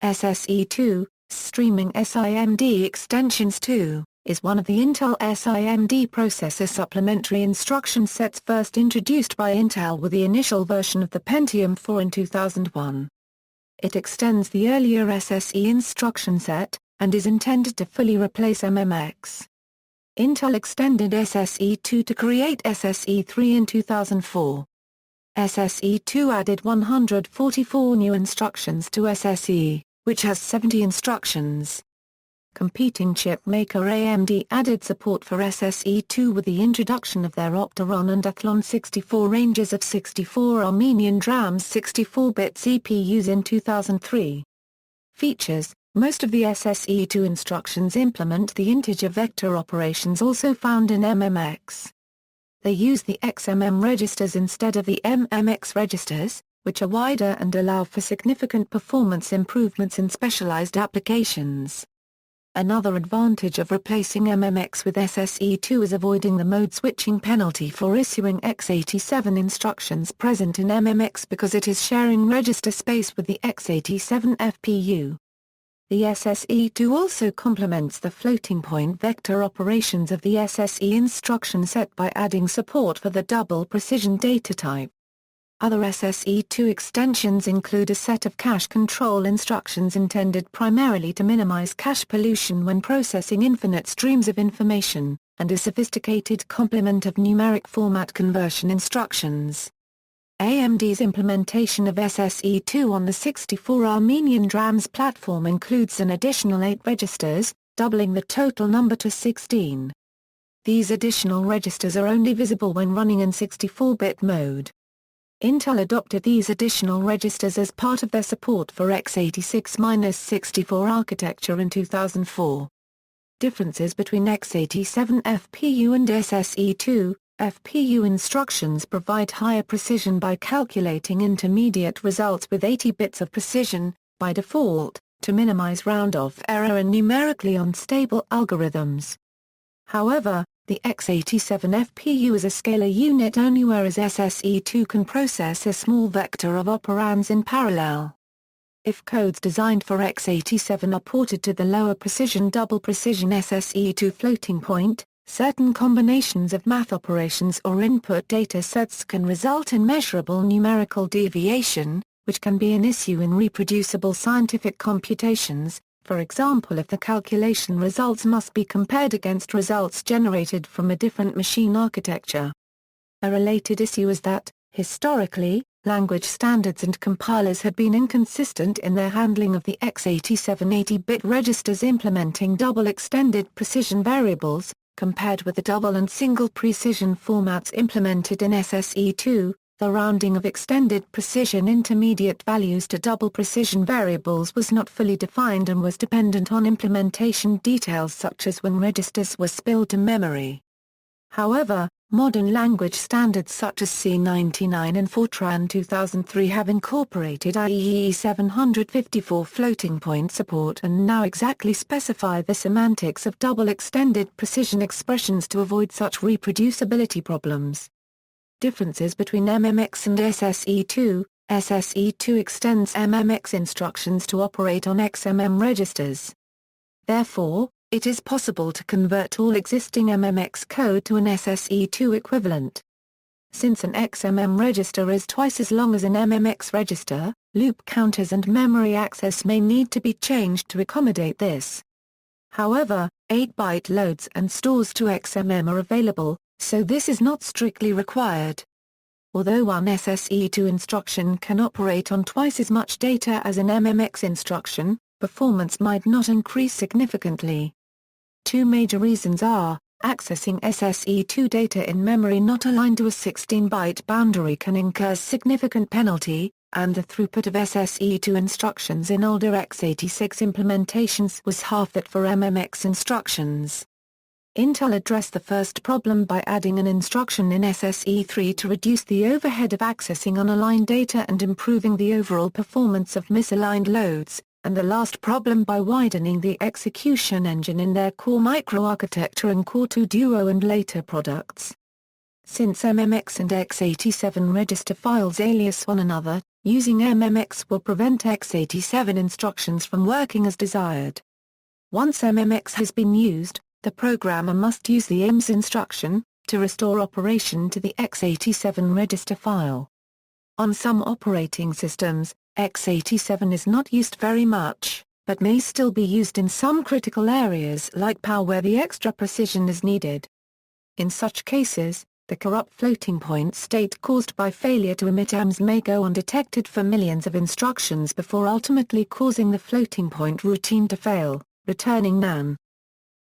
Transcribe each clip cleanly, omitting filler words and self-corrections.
SSE2, Streaming SIMD Extensions 2, is one of the Intel SIMD processor supplementary instruction sets first introduced by Intel with the initial version of the Pentium 4 in 2001. It extends the earlier SSE instruction set, and is intended to fully replace MMX. Intel extended SSE2 to create SSE3 in 2004. SSE2 added 144 new instructions to SSE, which has 70 instructions. Competing chip maker AMD added support for SSE2 with the introduction of their Opteron and Athlon 64 ranges of 64 Armenian DRAMs 64-bit CPUs in 2003. Features: most of the SSE2 instructions implement the integer vector operations also found in MMX. They use the XMM registers instead of the MMX registers, which are wider and allow for significant performance improvements in specialized applications. Another advantage of replacing MMX with SSE2 is avoiding the mode switching penalty for issuing X87 instructions present in MMX because it is sharing register space with the X87 Fpu. The SSE2 also complements the floating-point vector operations of the SSE instruction set by adding support for the double precision data type. Other SSE2 extensions include a set of cache control instructions intended primarily to minimize cache pollution when processing infinite streams of information, and a sophisticated complement of numeric format conversion instructions. AMD's implementation of SSE2 on the 64 Armenian DRAMs platform includes an additional 8 registers, doubling the total number to 16. These additional registers are only visible when running in 64-bit mode. Intel adopted these additional registers as part of their support for X86-64 architecture in 2004. Differences between X87 Fpu and SSE2. Fpu instructions provide higher precision by calculating intermediate results with 80 bits of precision, by default, to minimize round-off error in numerically unstable algorithms. However, the X87 Fpu is a scalar unit only, whereas SSE2 can process a small vector of operands in parallel. If codes designed for X87 are ported to the lower precision double precision SSE2 floating point, certain combinations of math operations or input data sets can result in measurable numerical deviation, which can be an issue in reproducible scientific computations, for example if the calculation results must be compared against results generated from a different machine architecture. A related issue is that, historically, language standards and compilers had been inconsistent in their handling of the X87 80-bit registers implementing double extended precision variables, compared with the double and single precision formats implemented in SSE2. The rounding of extended precision intermediate values to double precision variables was not fully defined and was dependent on implementation details such as when registers were spilled to memory. However, modern language standards such as C99 and Fortran 2003 have incorporated IEEE 754 floating point support and now exactly specify the semantics of double extended precision expressions to avoid such reproducibility problems. Differences between MMX and SSE2. SSE2 extends MMX instructions to operate on XMM registers. Therefore, it is possible to convert all existing MMX code to an SSE2 equivalent. Since an XMM register is twice as long as an MMX register, loop counters and memory access may need to be changed to accommodate this. However, 8-byte loads and stores to XMM are available, so this is not strictly required. Although one SSE2 instruction can operate on twice as much data as an MMX instruction, performance might not increase significantly. Two major reasons are, accessing SSE2 data in memory not aligned to a 16-byte boundary can incur significant penalty, and the throughput of SSE2 instructions in older X86 implementations was half that for MMX instructions. Intel addressed the first problem by adding an instruction in SSE3 to reduce the overhead of accessing unaligned data and improving the overall performance of misaligned loads, and the last problem by widening the execution engine in their Core microarchitecture and Core 2 Duo and later products. Since MMX and X87 register files alias one another, Using MMX will prevent X87 instructions from working as desired. Once MMX has been used, the programmer must use the IMS instruction to restore operation to the X87 register file. On some operating systems, X87 is not used very much, but may still be used in some critical areas like power where the extra precision is needed. In such cases, the corrupt floating point state caused by failure to emit AMS may go undetected for millions of instructions before ultimately causing the floating point routine to fail, returning none.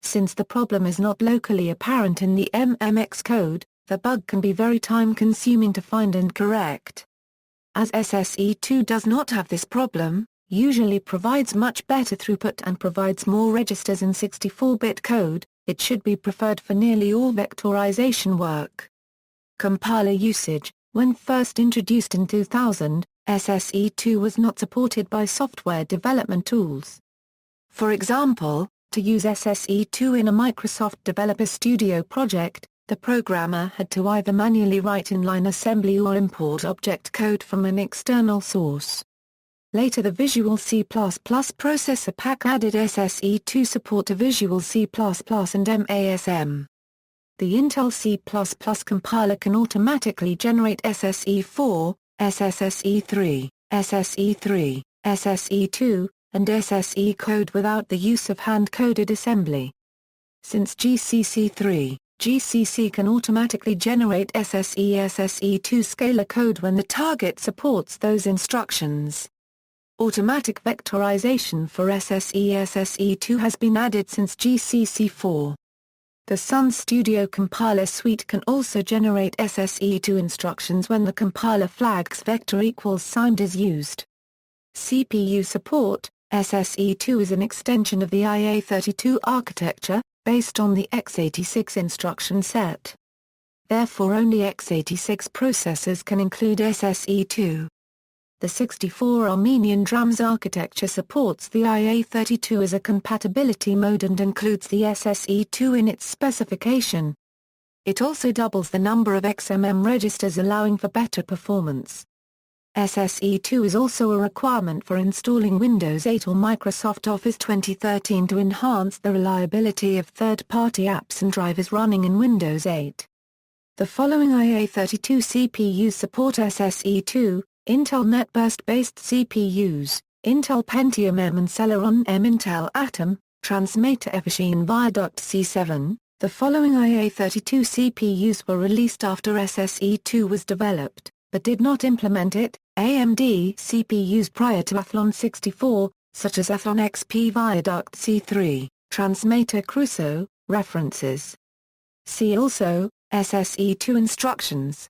Since the problem is not locally apparent in the MMX code, the bug can be very time-consuming to find and correct. As SSE2 does not have this problem, usually provides much better throughput and provides more registers in 64-bit code, it should be preferred for nearly all vectorization work. Compiler usage. When first introduced in 2000, SSE2 was not supported by software development tools. For example, to use SSE2 in a Microsoft Developer Studio project, the programmer had to either manually write inline assembly or import object code from an external source. Later the Visual C++ processor pack added SSE2 support to Visual C++ and MASM. The Intel C++ compiler can automatically generate SSE4, SSE3, SSE3, SSE2, and SSE code without the use of hand-coded assembly. Since GCC3, GCC can automatically generate SSE/SSE2 scalar code when the target supports those instructions. Automatic vectorization for SSE/SSE2 has been added since GCC4. The Sun Studio compiler suite can also generate SSE2 instructions when the compiler flag's vector equals signed is used. CPU support. SSE2 is an extension of the IA32 architecture, based on the X86 instruction set. Therefore only X86 processors can include SSE2. The 64 Armenian DRAMs architecture supports the IA32 as a compatibility mode and includes the SSE2 in its specification. It also doubles the number of XMM registers, allowing for better performance. SSE2 is also a requirement for installing Windows 8 or Microsoft Office 2013 to enhance the reliability of third-party apps and drivers running in Windows 8. The following IA32 CPUs support SSE2: Intel NetBurst-based CPUs, Intel Pentium M and Celeron M, Intel Atom, Transmator Efficient Viaduct C7. The following IA32 CPUs were released after SSE2 was developed, but did not implement it: AMD CPUs prior to Athlon 64, such as Athlon XP Viaduct C3, Transmator Crusoe. References. See also, SSE2 instructions.